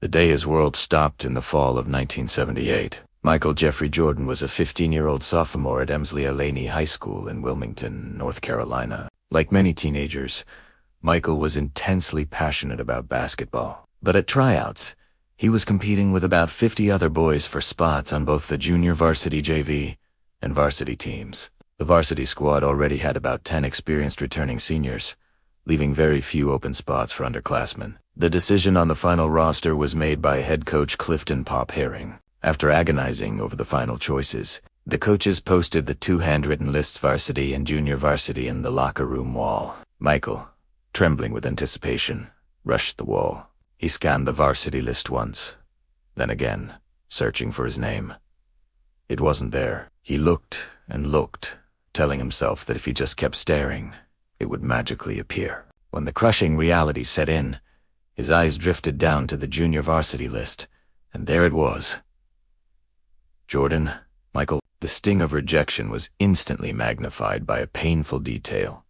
The day his world stopped in the fall of 1978. Michael Jeffrey Jordan was a 15-year-old sophomore at Laney High School in Wilmington, North Carolina. Like many teenagers, Michael was intensely passionate about basketball. But at tryouts, he was competing with about 50 other boys for spots on both the junior varsity JV and varsity teams. The varsity squad already had about 10 experienced returning seniors, leaving very few open spots for underclassmen. The decision on the final roster was made by head coach Clifton Herring. After agonizing over the final choices, the coaches posted the two handwritten lists, varsity and junior varsity, in the locker room wall. Michael, trembling with anticipation, rushed the wall. He scanned the varsity list once, then again, searching for his name. It wasn't there. He looked and looked, telling himself that if he just kept staring, it would magically appear. When the crushing reality set in, his eyes drifted down to the junior varsity list, and there it was. Jordan, Michael. The sting of rejection was instantly magnified by a painful detail.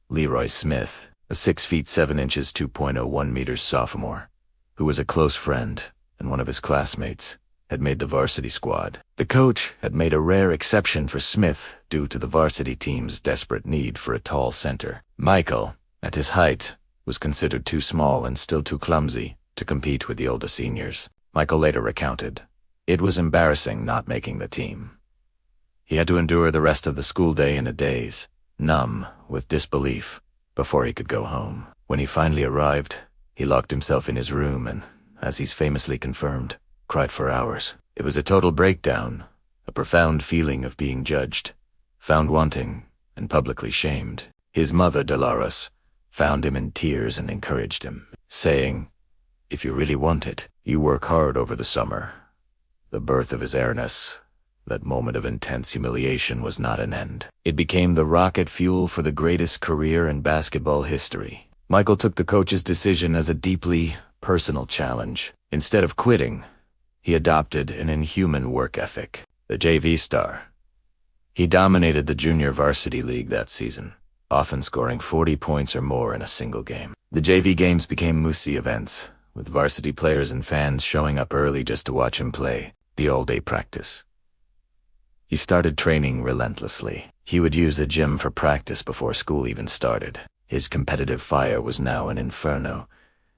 Leroy Smith, a 6 feet 7 inches 2.01 meters sophomore, who was a close friend and one of his classmates, had made the varsity squad. The coach had made a rare exception for Smith due to the varsity team's desperate need for a tall center. Michael, at his height, was considered too small and still too clumsy to compete with the older seniors. Michael later recounted, "It was embarrassing not making the team." He had to endure the rest of the school day in a daze, numb with disbelief, before he could go home. When he finally arrived, he locked himself in his room and, as he's famously confirmed, cried for hours. It was a total breakdown, a profound feeling of being judged, found wanting, and publicly shamed. His mother, Dolores, found him in tears and encouraged him, saying, "If you really want it, you work hard over the summer." The birth of his Airness, that moment of intense humiliation, was not an end. It became the rocket fuel for the greatest career in basketball history. Michael took the coach's decision as a deeply personal challenge. Instead of quitting, he adopted an inhuman work ethic. The JV star, he dominated the junior varsity league that season, often scoring 40 points or more in a single game. The JV games became Moosey events, with varsity players and fans showing up early just to watch him play, the all-day practice. He started training relentlessly. He would use the gym for practice before school even started. His competitive fire was now an inferno,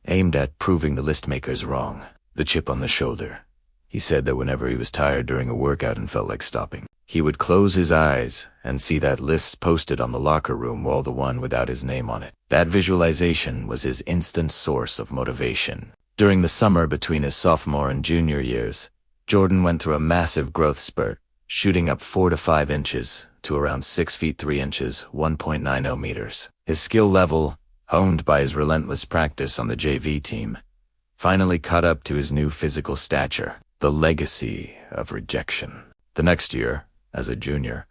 aimed at proving the list makers wrong. The chip on the shoulder. He said that whenever he was tired during a workout and felt like stopping, he would close his eyes and see that list posted on the locker room wall, the one without his name on it. That visualization was his instant source of motivation. During the summer between his sophomore and junior years, Jordan went through a massive growth spurt, shooting up 4 to 5 inches to around 6 feet 3 inches, 1.90 meters. His skill level, honed by his relentless practice on the JV team, finally caught up to his new physical stature. The legacy of rejection. The next year, as a junior,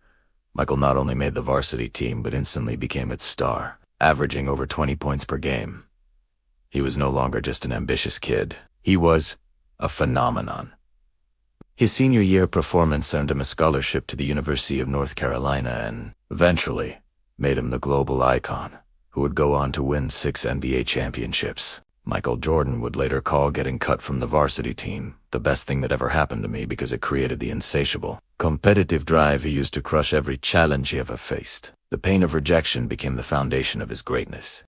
Michael not only made the varsity team but instantly became its star, averaging over 20 points per game. He was no longer just an ambitious kid. He was a phenomenon. His senior year performance earned him a scholarship to the University of North Carolina and, eventually, made him the global icon, who would go on to win 6 NBA championships. Michael Jordan would later call getting cut from the varsity team the best thing that ever happened to me because it created the insatiable, competitive drive he used to crush every challenge he ever faced. The pain of rejection became the foundation of his greatness.